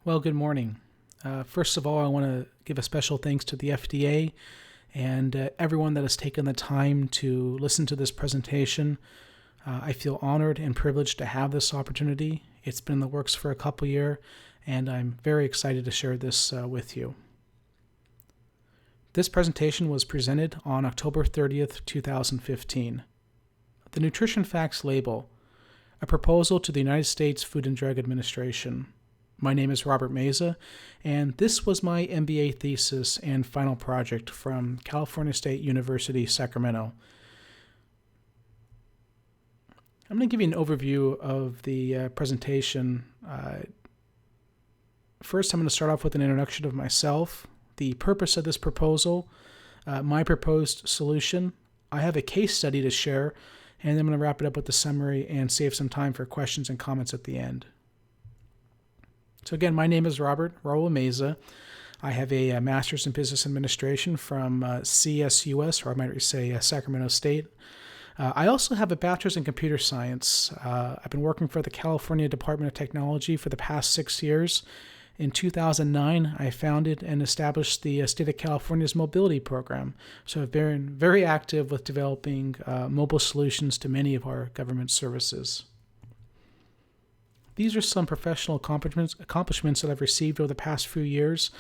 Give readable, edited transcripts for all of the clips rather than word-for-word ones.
Well, good morning. First of all, I want to give a special thanks to the FDA and everyone that has taken the time to listen to this presentation. I feel honored and privileged to have this opportunity. It's been in the works for a couple years, and I'm very excited to share this with you. This presentation was presented on October 30th, 2015. The Nutrition Facts Label, a proposal to the United States Food and Drug Administration. My name is Robert Meza, and this was my MBA thesis and final project from California State University, Sacramento. I'm going to give you an overview of the presentation. First, I'm going to start off with an introduction of myself, the purpose of this proposal, my proposed solution. I have a case study to share, and then I'm going to wrap it up with the summary and save some time for questions and comments at the end. So again, my name is Robert Raul Meza. I have a master's in business administration from CSUS, or I might say Sacramento State. I also have a bachelor's in computer science. I've been working for the California Department of Technology for the past 6 years. In 2009, I founded and established the State of California's mobility program. So I've been very active with developing mobile solutions to many of our government services. These are some professional accomplishments that I've received over the past few years.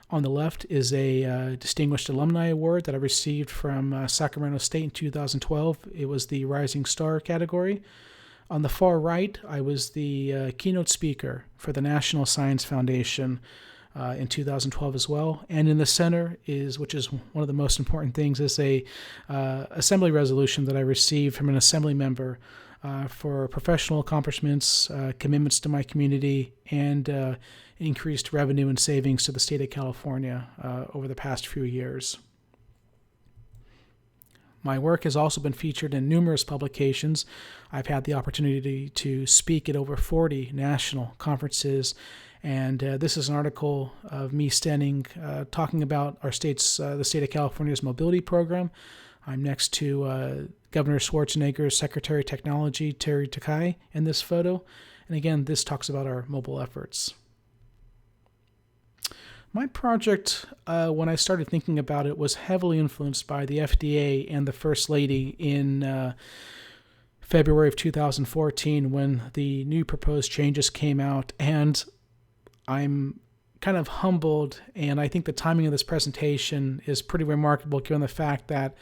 On the left is a Distinguished Alumni Award that I received from Sacramento State in 2012. It was the Rising Star category. On the far right, I was the keynote speaker for the National Science Foundation in 2012 as well. And in the center is, which is one of the most important things, is a assembly resolution that I received from an assembly member for professional accomplishments, commitments to my community, and increased revenue and savings to the state of California over the past few years. My work has also been featured in numerous publications. I've had the opportunity to speak at over 40 national conferences, and this is an article of me talking about our state's, the state of California's mobility program. I'm next to Governor Schwarzenegger's Secretary of Technology, Terry Takai, in this photo. And again, this talks about our mobile efforts. My project, when I started thinking about it, was heavily influenced by the FDA and the First Lady in February of 2014 when the new proposed changes came out. And I'm kind of humbled, and I think the timing of this presentation is pretty remarkable given the fact that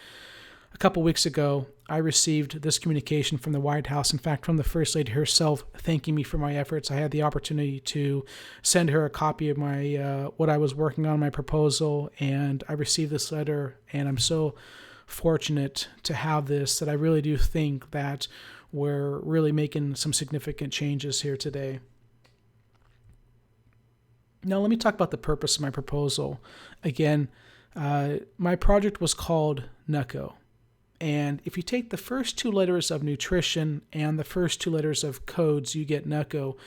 a couple weeks ago, I received this communication from the White House, in fact, from the First Lady herself, thanking me for my efforts. I had the opportunity to send her a copy of my what I was working on, my proposal, and I received this letter, and I'm so fortunate to have this that I really do think that we're really making some significant changes here today. Now, let me talk about the purpose of my proposal. Again, my project was called Nuco. And if you take the first two letters of nutrition and the first two letters of codes, you get Nuco.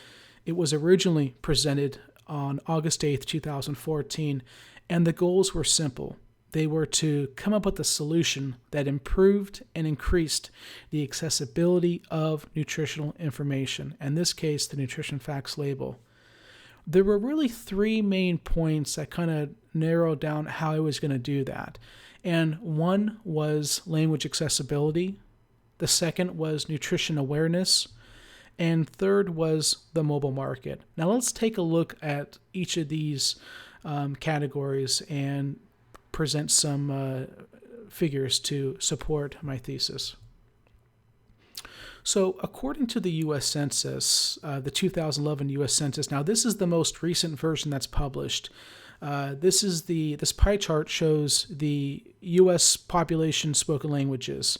It was originally presented on August 8th, 2014, and the goals were simple. They were to come up with a solution that improved and increased the accessibility of nutritional information, in this case, the Nutrition Facts Label. There were really three main points that kind of narrowed down how I was going to do that. And one was language accessibility. The second was nutrition awareness. And third was the mobile market. Now let's take a look at each of these categories and present some figures to support my thesis. So according to the U.S. Census, the 2011 U.S. Census, now this is the most recent version that's published. This pie chart shows the U.S. population spoken languages.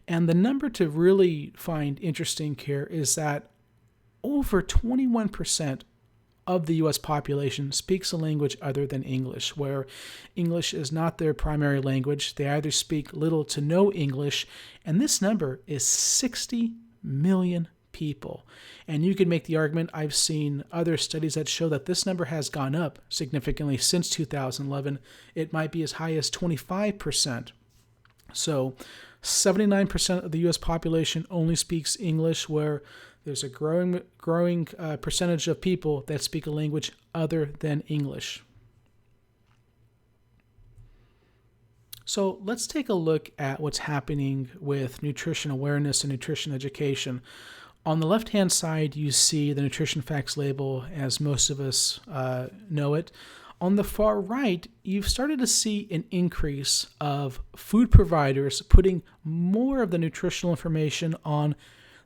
And the number to really find interesting here is that over 21% of the U.S. population speaks a language other than English, where English is not their primary language. They either speak little to no English, and this number is 60 million people. And you could make the argument, I've seen other studies that show that this number has gone up significantly since 2011. It might be as high as 25%. So 79% of the U.S. population only speaks English, where There's a growing percentage of people that speak a language other than English. So let's take a look at what's happening with nutrition awareness and nutrition education. On the left-hand side, you see the nutrition facts label as most of us know it. On the far right, you've started to see an increase of food providers putting more of the nutritional information on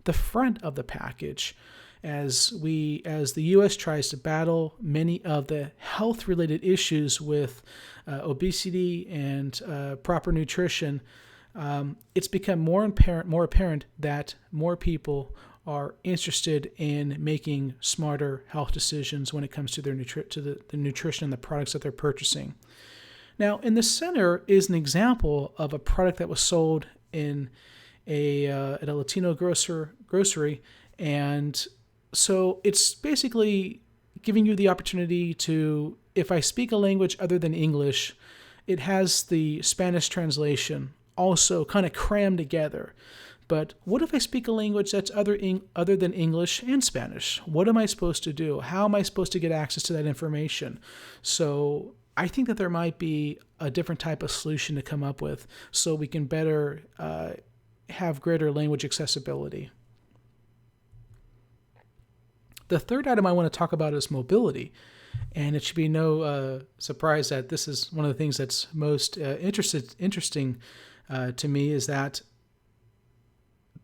the front of the package as the U.S. tries to battle many of the health-related issues with obesity and proper nutrition. It's become more apparent that more people are interested in making smarter health decisions when it comes to their the nutrition and the products that they're purchasing. Now, in the center is an example of a product that was sold in at a Latino grocery, and so it's basically giving you the opportunity to, if I speak a language other than English, it has the Spanish translation also kind of crammed together. But what if I speak a language that's other than English and Spanish? What am I supposed to do? How am I supposed to get access to that information? So I think that there might be a different type of solution to come up with so we can better have greater language accessibility. The third item I want to talk about is mobility. And it should be no surprise that this is one of the things that's most interesting to me is that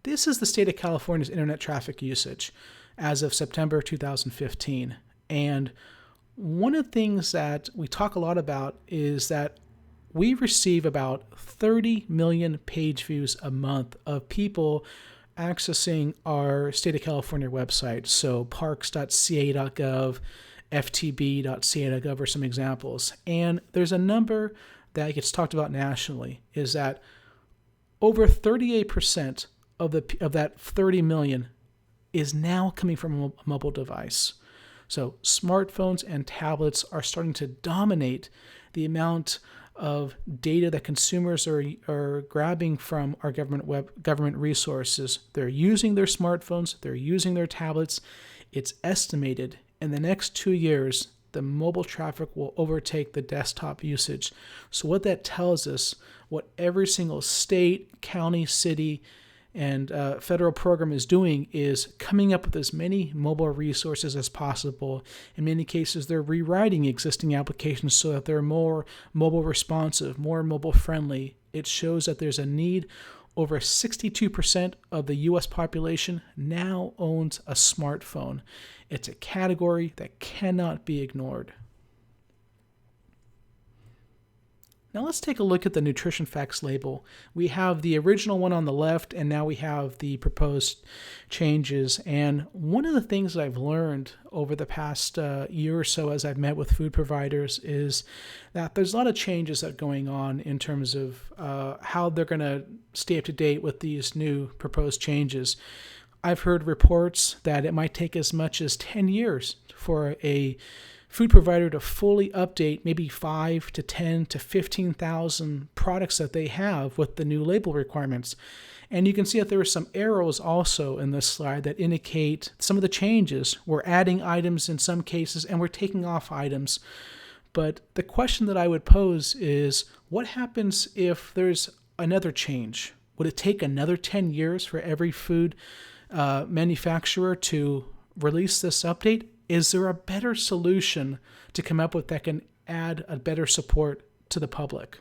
this is the state of California's internet traffic usage as of September 2015. And one of the things that we talk a lot about is that we receive about 30 million page views a month of people accessing our state of California website. So parks.ca.gov, ftb.ca.gov are some examples. And there's a number that gets talked about nationally is that over 38% of that 30 million is now coming from a mobile device. So smartphones and tablets are starting to dominate the amount of data that consumers are grabbing from our government resources. They're using their smartphones, they're using their tablets. It's estimated in the next 2 years, the mobile traffic will overtake the desktop usage. So what that tells us, what every single state, county, city, and federal program is doing is coming up with as many mobile resources as possible. In many cases, they're rewriting existing applications so that they're more mobile responsive, more mobile friendly. It shows that there's a need. Over 62% of the U.S. population now owns a smartphone. It's a category that cannot be ignored. Now let's take a look at the nutrition facts label. We have the original one on the left, and now we have the proposed changes. And one of the things that I've learned over the past year or so as I've met with food providers is that there's a lot of changes that are going on in terms of how they're going to stay up to date with these new proposed changes. I've heard reports that it might take as much as 10 years for a food provider to fully update maybe 5 to 10 to 15,000 products that they have with the new label requirements. And you can see that there are some arrows also in this slide that indicate some of the changes. We're adding items in some cases and we're taking off items. But the question that I would pose is, what happens if there's another change? Would it take another 10 years for every food manufacturer to release this update? Is there a better solution to come up with that can add a better support to the public?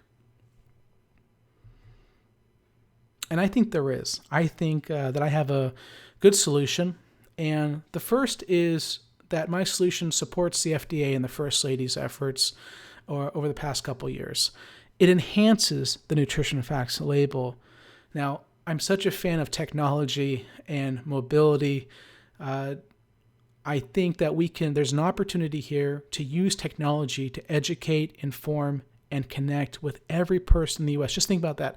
And I think there is. I think that I have a good solution. And the first is that my solution supports the FDA and the First Lady's efforts over the past couple years. It enhances the nutrition facts label. Now, I'm such a fan of technology and mobility. I think that there's an opportunity here to use technology to educate, inform, and connect with every person in the U.S. Just think about that.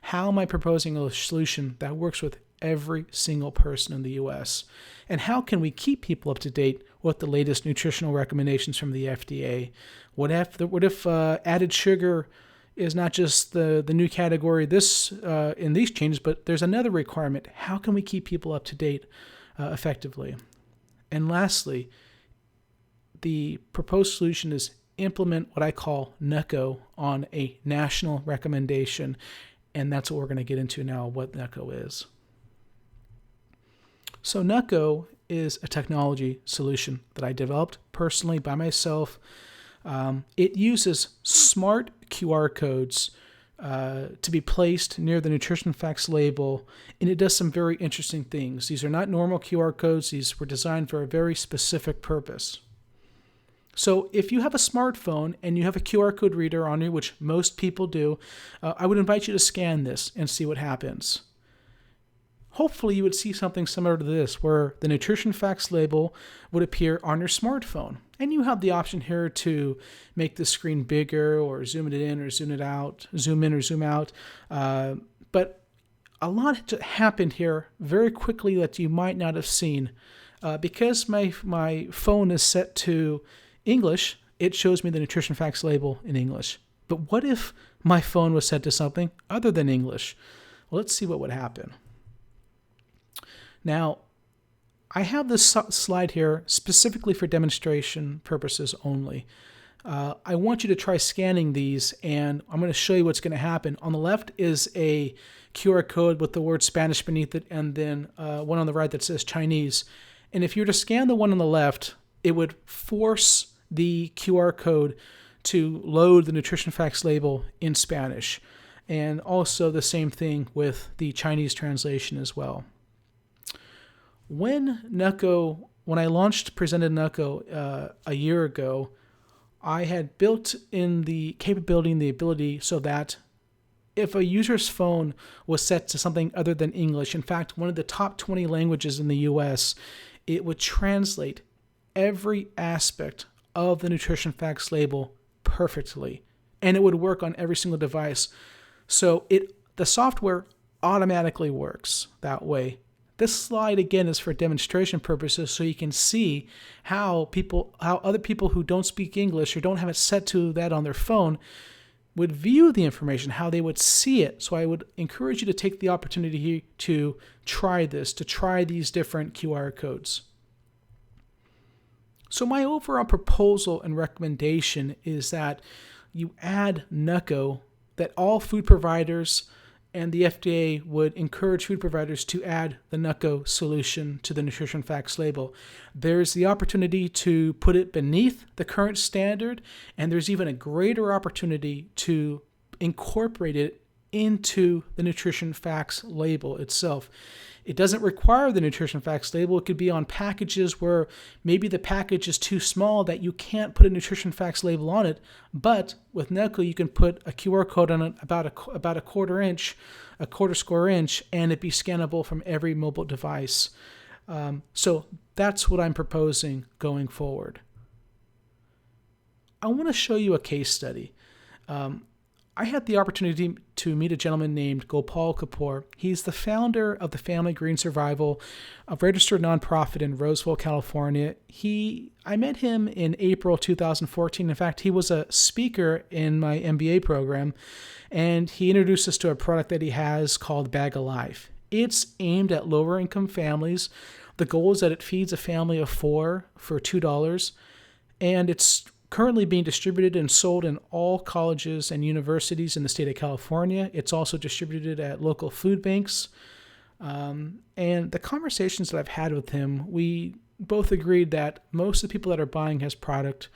How am I proposing a solution that works with every single person in the U.S.? And how can we keep people up to date with the latest nutritional recommendations from the FDA? What if added sugar is not just the new category in these changes, but there's another requirement? How can we keep people up to date effectively. And lastly, the proposed solution is implement what I call Nuco on a national recommendation, and that's what we're going to get into now, what Nuco is. So Nuco is a technology solution that I developed personally by myself. It uses smart QR codes to be placed near the nutrition facts label, and it does some very interesting things. These are not normal QR codes. These were designed for a very specific purpose. So if you have a smartphone and you have a QR code reader on you, which most people do, I would invite you to scan this and see what happens. Hopefully you would see something similar to this, where the nutrition facts label would appear on your smartphone. And you have the option here to make the screen bigger or zoom it in or zoom it out, zoom in or zoom out. But a lot happened here very quickly that you might not have seen. Because my phone is set to English, it shows me the nutrition facts label in English. But what if my phone was set to something other than English? Well, let's see what would happen. Now, I have this slide here specifically for demonstration purposes only. I want you to try scanning these, and I'm going to show you what's going to happen. On the left is a QR code with the word Spanish beneath it, and then one on the right that says Chinese. And if you were to scan the one on the left, it would force the QR code to load the nutrition facts label in Spanish. And also the same thing with the Chinese translation as well. When I presented Nuco a year ago, I had built in the capability and the ability so that if a user's phone was set to something other than English, in fact, one of the top 20 languages in the US, it would translate every aspect of the nutrition facts label perfectly, and it would work on every single device. So the software automatically works that way. This slide, again, is for demonstration purposes, so you can see how other people who don't speak English or don't have it set to that on their phone would view the information, how they would see it. So I would encourage you to take the opportunity to try this, to try these different QR codes. So my overall proposal and recommendation is that you add Nuco, that all food providers and the FDA would encourage food providers to add the Nuco solution to the nutrition facts label. There's the opportunity to put it beneath the current standard, and there's even a greater opportunity to incorporate it into the nutrition facts label itself. It doesn't require the nutrition facts label. It could be on packages where maybe the package is too small that you can't put a nutrition facts label on it. But with Nuco, you can put a QR code on it about a quarter square inch, and it be scannable from every mobile device. So that's what I'm proposing going forward. I want to show you a case study. I had the opportunity to meet a gentleman named Gopal Kapoor. He's the founder of the Family Green Survival, a registered nonprofit in Roseville, California. I met him in April 2014. In fact, he was a speaker in my MBA program, and he introduced us to a product that he has called Bag of Life. It's aimed at lower income families. The goal is that it feeds a family of 4 for $2, and it's currently being distributed and sold in all colleges and universities in the state of California. It's also distributed at local food banks. And the conversations that I've had with him, we both agreed that most of the people that are buying his product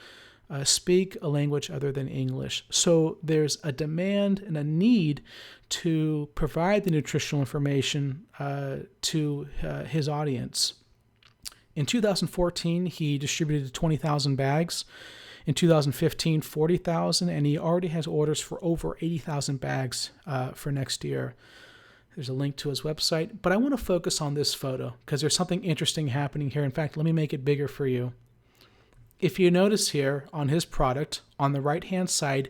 speak a language other than English. So there's a demand and a need to provide the nutritional information to his audience. In 2014, he distributed 20,000 bags. In 2015, 40,000, and he already has orders for over 80,000 bags for next year. There's a link to his website, but I want to focus on this photo because there's something interesting happening here. In fact, let me make it bigger for you. If you notice here on his product, on the right-hand side,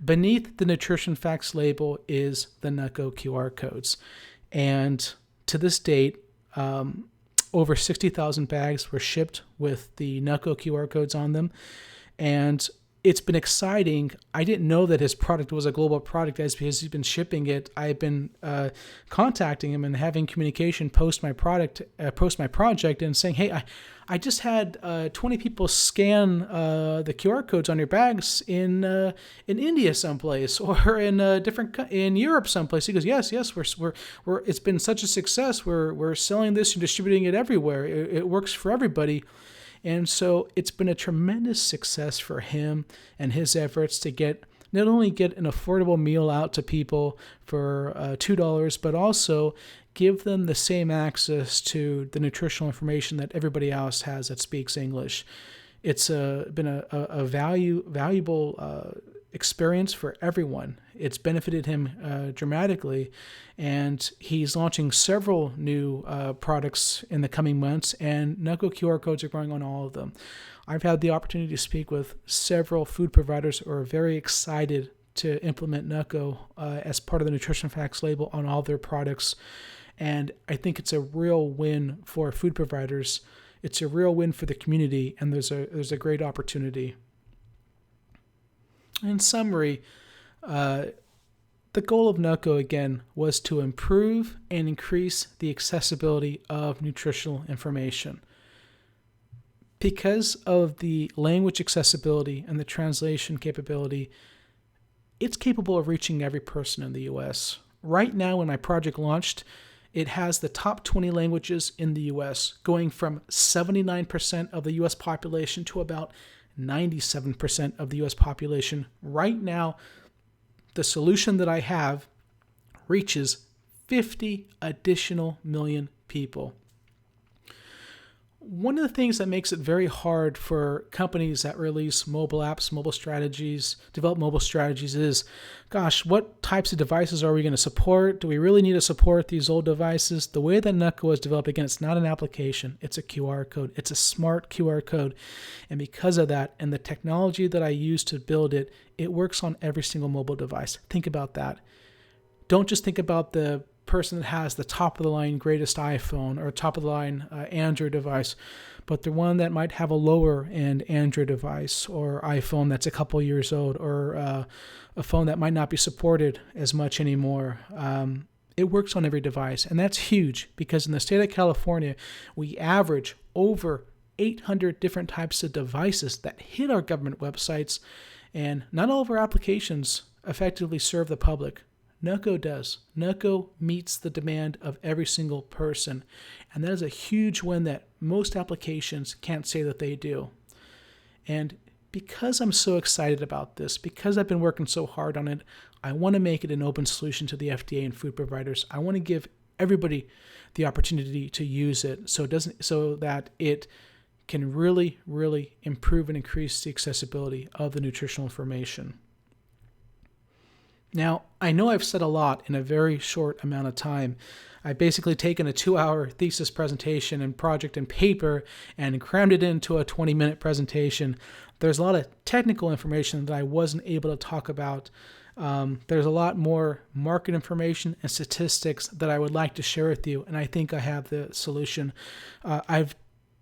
beneath the nutrition facts label is the Nuco QR codes. And to this date, over 60,000 bags were shipped with the Nuco QR codes on them. And it's been exciting. I didn't know that his product was a global product as because he's been shipping it. I've been contacting him and having communication post my project, and saying, hey, I just had 20 people scan the QR codes on your bags in India someplace, or in in Europe someplace. He goes, yes, we're it's been such a success. We're selling this and distributing it everywhere. It works for everybody. And so it's been a tremendous success for him and his efforts to not only get an affordable meal out to people for $2, but also give them the same access to the nutritional information that everybody else has that speaks English. It's been a valuable experience for everyone. It's benefited him dramatically, and he's launching several new products in the coming months, and Nuco QR codes are going on all of them. I've had the opportunity to speak with several food providers who are very excited to implement Nuco as part of the Nutrition Facts label on all their products, and I think it's a real win for food providers. It's a real win for the community, and there's a great opportunity. In summary, the goal of Nuco, again, was to improve and increase the accessibility of nutritional information. Because of the language accessibility and the translation capability, it's capable of reaching every person in the U.S. Right now, when my project launched, it has the top 20 languages in the U.S., going from 79% of the U.S. population to about 97% of the U.S. population. Right now, the solution that I have reaches 50 additional million people. One of the things that makes it very hard for companies that release mobile apps, develop mobile strategies is, gosh, what types of devices are we going to support? Do we really need to support these old devices? The way that Nuco was developed, again, it's not an application. It's a QR code. It's a smart QR code. And because of that, and the technology that I use to build it, it works on every single mobile device. Think about that. Don't just think about the person that has the top of the line greatest iPhone or top of the line Android device, but the one that might have a lower end Android device or iPhone that's a couple years old, or a phone that might not be supported as much anymore. It works on every device, and that's huge because in the state of California, we average over 800 different types of devices that hit our government websites, and not all of our applications effectively serve the public. Nuco does. Nuco meets the demand of every single person, and that is a huge win that most applications can't say that they do. And because I'm so excited about this, because I've been working so hard on it, I want to make it an open solution to the FDA and food providers. I want to give everybody the opportunity to use it so that it can really, really improve and increase the accessibility of the nutritional information. Now, I know I've said a lot in a very short amount of time. I've basically taken a 2-hour thesis presentation and project and paper and crammed it into a 20-minute presentation. There's a lot of technical information that I wasn't able to talk about. There's a lot more market information and statistics that I would like to share with you, and I think I have the solution. I've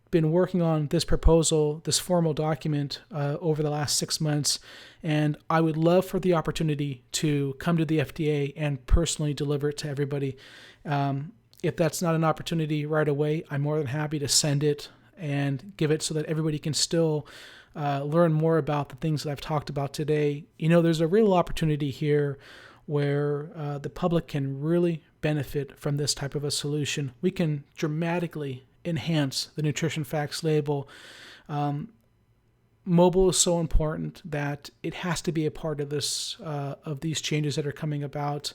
been working on this proposal, this formal document, over the last 6 months, and I would love for the opportunity to come to the FDA and personally deliver it to everybody. If that's not an opportunity right away, I'm more than happy to send it and give it so that everybody can still learn more about the things that I've talked about today. You know, there's a real opportunity here where the public can really benefit from this type of a solution. We can dramatically enhance the Nutrition Facts label. Mobile is so important that it has to be a part of this, of these changes that are coming about.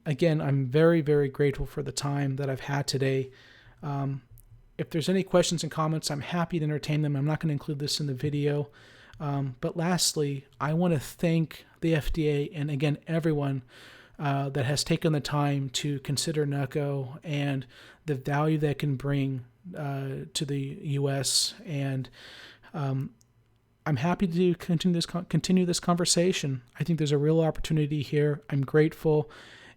Again, I'm very, very grateful for the time that I've had today. If there's any questions and comments, I'm happy to entertain them. I'm not going to include this in the video. But lastly, I want to thank the FDA and, again, everyone that has taken the time to consider Nuco and the value that can bring to the U.S. And I'm happy to continue this conversation. I think there's a real opportunity here. I'm grateful,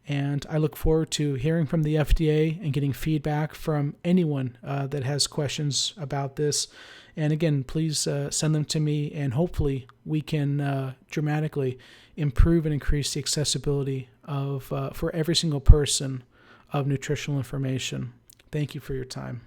And I look forward to hearing from the FDA and getting feedback from anyone that has questions about this. And again, please send them to me, and hopefully we can dramatically improve and increase the accessibility of for every single person of nutritional information. Thank you for your time.